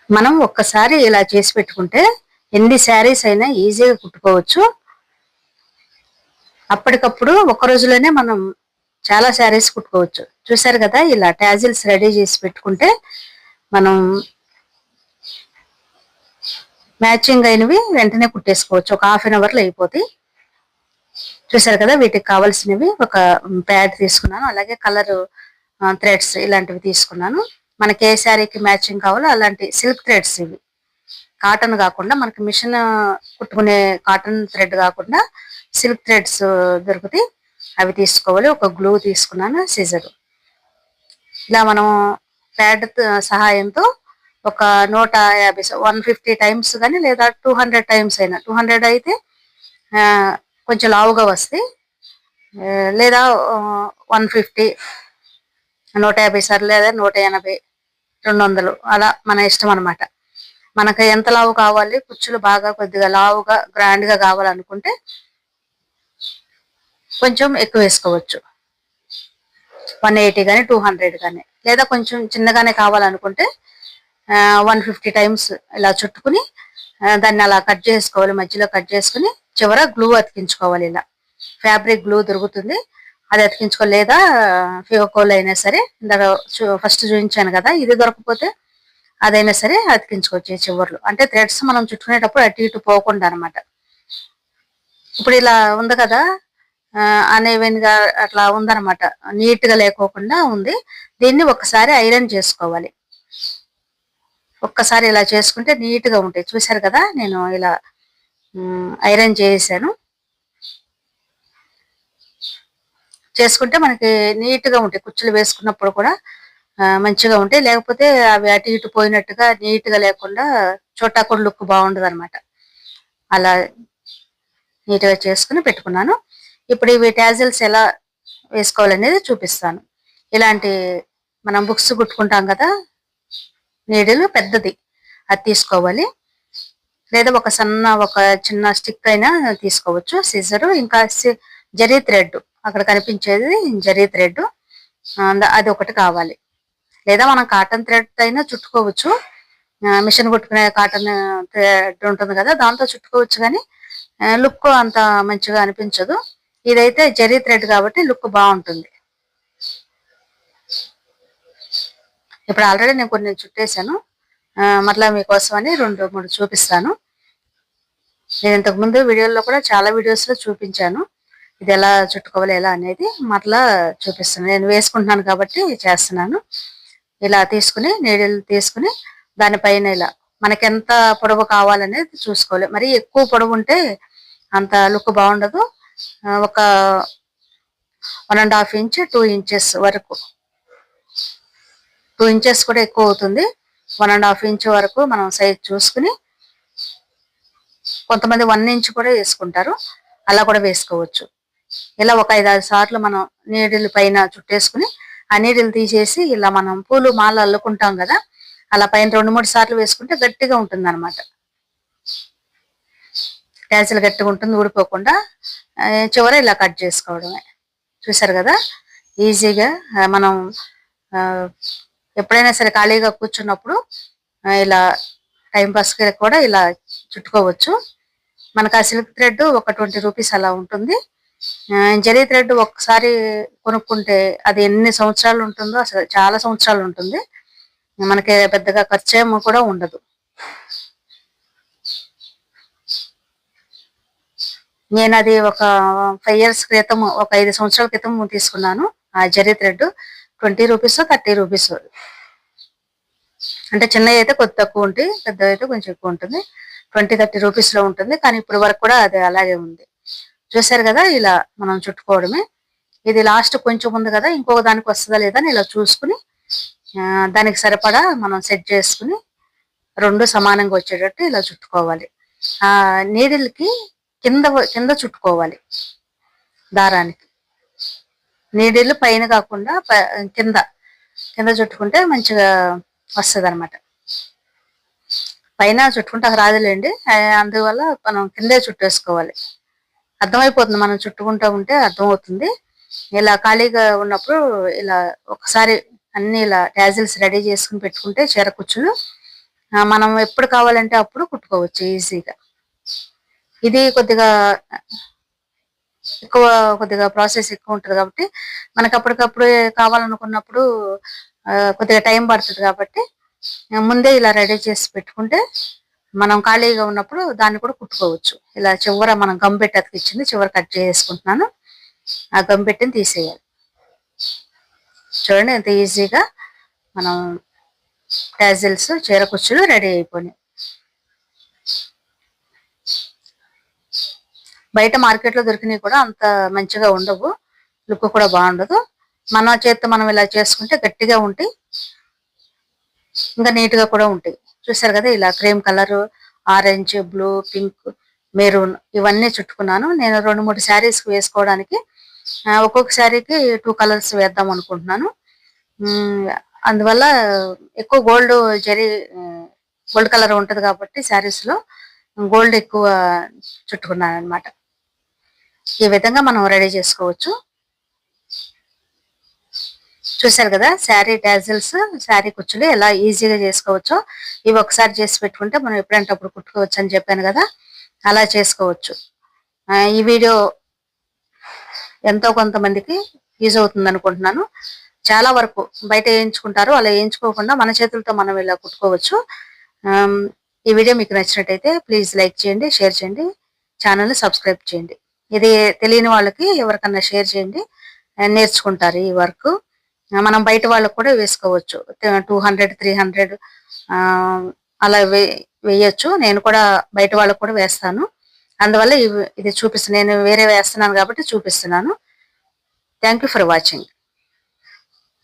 మనం ఒక్కసారి ఇలా చేసి పెట్టుకుంటే ఎన్ని శారీస్ అయినా ఈజీగా కుట్టుకోవచ్చు. అప్పటికప్పుడు ఒక్క రోజులోనే మనం చాలా శారీస్ కుట్టుకోవచ్చు. చూసారు కదా, ఇలా టాజిల్స్ రెడీ చేసి పెట్టుకుంటే మనం మ్యాచింగ్ అయినవి వెంటనే కుట్టేసుకోవచ్చు. ఒక హాఫ్ అన్ అవర్లో అయిపోతాయి. చూసారు కదా, వీటికి కావాల్సినవి ఒక ప్యాడ్ తీసుకున్నాను, అలాగే కలర్ థ్రెడ్స్ ఇలాంటివి తీసుకున్నాను. మనకి ఏ శారీకి మ్యాచింగ్ కావాలో అలాంటి సిల్క్ థ్రెడ్స్ ఇవి. కాటన్ కాకుండా మనకి మిషన్ కుట్టుకునే కాటన్ థ్రెడ్ కాకుండా సిల్క్ థ్రెడ్స్ దొరుకుతాయి, అవి తీసుకోవాలి. ఒక గ్లూ తీసుకున్నాను, సిజర్. ఇలా మనం ప్యాడ్ సహాయంతో ఒక 150 150 టైమ్స్ కానీ లేదా 200 టైమ్స్ అయినా, 200 అయితే కొంచెం లావుగా వస్తాయి, లేదా 150 150 సార్లు లేదా 180 200 అలా మన ఇష్టం అనమాట. మనకు ఎంత లావు కావాలి, కుచ్చులు బాగా కొద్దిగా లావుగా గ్రాండ్ గా కావాలనుకుంటే కొంచెం ఎక్కువ వేసుకోవచ్చు, 180 కానీ 200 కానీ. లేదా కొంచెం చిన్నగానే కావాలనుకుంటే 150 టైమ్స్ ఇలా చుట్టుకుని దాన్ని అలా కట్ చేసుకోవాలి. మధ్యలో కట్ చేసుకుని చివర గ్లూ అతికించుకోవాలి. ఇలా ఫ్యాబ్రిక్ గ్లూ దొరుకుతుంది, అది అతికించుకో, లేదా ఫివకోల్ అయినా సరే. ఇందాక ఫస్ట్ చూపించాను కదా, ఇది దొరకకపోతే అదైనా సరే అతికించుకోవచ్చు చివర్లు. అంటే థ్రెడ్స్ మనం చుట్టుకునేటప్పుడు అటు ఇటు పోకుండా అనమాట. ఇప్పుడు ఇలా ఉంది కదా, అనేవెన్ గా అట్లా ఉందన్నమాట, నీట్ గా లేకోకుండా ఉంది. దీన్ని ఒకసారి ఐరన్ చేసుకోవాలి. ఒక్కసారి ఇలా చేసుకుంటే నీట్ గా ఉంటాయి. చూసారు కదా, నేను ఇలా ఐరన్ చేసాను. చేసుకుంటే మనకి నీట్ గా ఉంటాయి, కుచ్చులు వేసుకున్నప్పుడు కూడా మంచిగా ఉంటాయి. లేకపోతే అవి అటు ఇటు పోయినట్టుగా నీట్ గా లేకుండా చోటాకుండా లుక్ బాగుండదు అనమాట. అలా నీట్ గా చేసుకుని పెట్టుకున్నాను. ఇప్పుడు ఇవి టాజిల్స్ ఎలా వేసుకోవాలనేది చూపిస్తాను. ఇలాంటి మనం బుక్స్ కుట్టుకుంటాం కదా, నీడిల్ పెద్దది అది తీసుకోవాలి, లేదా ఒక చిన్న స్టిక్ అయినా తీసుకోవచ్చు. సిజరు, ఇంకా జరీ థ్రెడ్, అక్కడ కనిపించేది జరీ థ్రెడ్, అది ఒకటి కావాలి. లేదా మనం కాటన్ థ్రెడ్ అయినా చుట్టుకోవచ్చు. మిషన్ కుట్టుకునే కాటన్ థ్రెడ్ ఉంటుంది కదా, దాంతో చుట్టుకోవచ్చు, కానీ లుక్ అంత మంచిగా అనిపించదు. ఇదైతే జరీ థ్రెడ్ కాబట్టి లుక్ బాగుంటుంది. ఇప్పుడు ఆల్రెడీ నేను కొన్ని చుట్టేసాను, మరలా మీకోసం అని 2-3 చూపిస్తాను. నేను ఇంతకుముందు వీడియోలో కూడా చాలా వీడియోస్లో చూపించాను ఇది ఎలా చుట్టుకోవాలి ఎలా అనేది. మరలా చూపిస్తాను, నేను వేసుకుంటున్నాను కాబట్టి చేస్తున్నాను. ఇలా తీసుకుని నీడిల్ తీసుకుని దానిపైన ఇలా మనకి ఎంత పొడవు కావాలనేది చూసుకోవాలి. మరి ఎక్కువ పొడవు ఉంటే అంత లుక్ బాగుండదు. ఒక 1.5 ఇంచ్ 2 ఇంచెస్ వరకు, 2 ఇంచెస్ కూడా ఎక్కువ అవుతుంది. 1.5 ఇంచ్ వరకు మనం సైజ్ చూసుకుని, కొంతమంది 1 ఇంచ్ కూడా వేసుకుంటారు, అలా కూడా వేసుకోవచ్చు. ఇలా ఒక 5-6 సార్లు మనం నీడిల్ పైన చుట్టేసుకుని ఆ నీడిల్ తీసేసి ఇలా మనం పూలు మాల అల్లుకుంటాం కదా, అలా పైన 2-3 సార్లు వేసుకుంటే గట్టిగా ఉంటుంది అనమాట. ట్యాసిల్ గట్టిగా ఉంటుంది, ఊడిపోకుండా. చివర ఇలా కట్ చేసుకోవడమే. చూసారు కదా, ఈజీగా మనం ఎప్పుడైనా సరే ఖాళీగా కూర్చున్నప్పుడు ఇలా టైంపాస్కి కూడా ఇలా చుట్టుకోవచ్చు. మనకు ఆ సిల్క్ థ్రెడ్ ఒక 20 రూపీస్ అలా ఉంటుంది. జరీ థ్రెడ్ ఒకసారి కొనుక్కుంటే అది ఎన్ని సంవత్సరాలు ఉంటుందో, అసలు చాలా సంవత్సరాలు ఉంటుంది. మనకి పెద్దగా ఖర్చు ఏమో కూడా ఉండదు. నేను అది ఒక 5 years క్రితం, ఒక 5 సంవత్సరాల క్రితం తీసుకున్నాను ఆ జరీ థ్రెడ్. 20 rupees 30 rupees. అంటే చిన్నవి అయితే కొద్ది తక్కువ ఉంటాయి, పెద్దవి అయితే కొంచెం ఎక్కువ ఉంటుంది. 20-30 రూపీస్ లో ఉంటుంది, కానీ ఇప్పుడు వరకు కూడా అది అలాగే ఉంది. చూసారు కదా, ఇలా మనం చుట్టుకోవడమే. ఇది లాస్ట్ కొంచెం ఉంది కదా, ఇంకొక దానికి వస్తుందా లేదా అని ఇలా చూసుకుని దానికి సరిపడా మనం సెట్ చేసుకుని 2 సమానంగా వచ్చేటట్టు ఇలా చుట్టుకోవాలి. ఆ నీడిల్కి కింద కింద చుట్టుకోవాలి దారానికి. నీడిల్ పైన కాకుండా కింద కింద చుట్టుకుంటే మంచిగా వస్తుంది అనమాట. పైన చుట్టుకుంటే అక్కడ రాదులేండి, అందువల్ల మనం కిందే చుట్టేసుకోవాలి. అర్థమైపోతుంది, మనం చుట్టుకుంటూ ఉంటే అర్థమవుతుంది. ఇలా ఖాళీగా ఉన్నప్పుడు ఇలా ఒకసారి అన్ని ఇలా టాజిల్స్ రెడీ చేసుకుని పెట్టుకుంటే చీర కుచ్చులు మనం ఎప్పుడు కావాలంటే అప్పుడు కుట్టుకోవచ్చు ఈజీగా. ఇది కొద్దిగా ప్రాసెస్ ఎక్కువ ఉంటుంది కాబట్టి మనకు అప్పటికప్పుడు కావాలనుకున్నప్పుడు కొద్దిగా టైం పడుతుంది కాబట్టి ముందే ఇలా రెడీ చేసి పెట్టుకుంటే మనం ఖాళీగా ఉన్నప్పుడు దాన్ని కూడా కుట్టుకోవచ్చు. ఇలా చివర మనం గమ్ పెట్టి అతికిచ్చింది చివర కట్ చేసుకుంటున్నాను. ఆ గమ్ పెట్టిని తీసేయాలి. చూడండి ఎంత ఈజీగా మనం టాజిల్స్ చీర కుచ్చులు రెడీ అయిపోయినాయి. బయట మార్కెట్లో దొరికినవి కూడా అంత మంచిగా ఉండవు, లుక్ కూడా బాగుండదు. మన చేత్తో మనం ఇలా చేసుకుంటే గట్టిగా ఉంటాయి, ఇంకా నీట్ గా కూడా ఉంటాయి. చూసారు కదా, ఇలా cream colour, orange, blue, pink, maroon ఇవన్నీ చుట్టుకున్నాను. నేను 2-3 శారీస్ వేసుకోవడానికి ఒక్కొక్క శారీకి 2 కలర్స్ వేద్దాం అనుకుంటున్నాను. అందువల్ల ఎక్కువ గోల్డ్ కలర్ ఉంటది కాబట్టి శారీస్ లో గోల్డ్ ఎక్కువ చుట్టుకున్నాను అనమాట. ఈ విధంగా మనం రెడీ చేసుకోవచ్చు. చూసారు కదా, శారీ టాజిల్స్, శారీ కుచ్చులు ఎలా ఈజీగా చేసుకోవచ్చో. ఇవి ఒకసారి చేసి పెట్టుకుంటే మనం ఎప్పుడంటే అప్పుడు కుట్టుకోవచ్చు అని చెప్పాను కదా, అలా చేసుకోవచ్చు. ఈ వీడియో ఎంతో కొంతమందికి యూజ్ అవుతుంది అనుకుంటున్నాను. చాలా వరకు బయట వేయించుకుంటారు, అలా వేయించుకోకుండా మన చేతులతో మనం ఇలా కుట్టుకోవచ్చు. ఈ వీడియో మీకు నచ్చినట్టయితే ప్లీజ్ లైక్ చేయండి, షేర్ చేయండి, ఛానల్ని సబ్స్క్రైబ్ చేయండి. ఇది తెలియని వాళ్ళకి ఎవరికన్నా షేర్ చేయండి, నేర్చుకుంటారు ఈ వర్క్. మనం బయట వాళ్ళకు కూడా వేసుకోవచ్చు. 200, 300 అలా వేయచ్చు. నేను కూడా బయట వాళ్ళకు కూడా వేస్తాను. అందువల్ల ఇది చూపిస్తున్నాను. నేను వేరే వేస్తున్నాను కాబట్టి చూపిస్తున్నాను. Thank you for watching.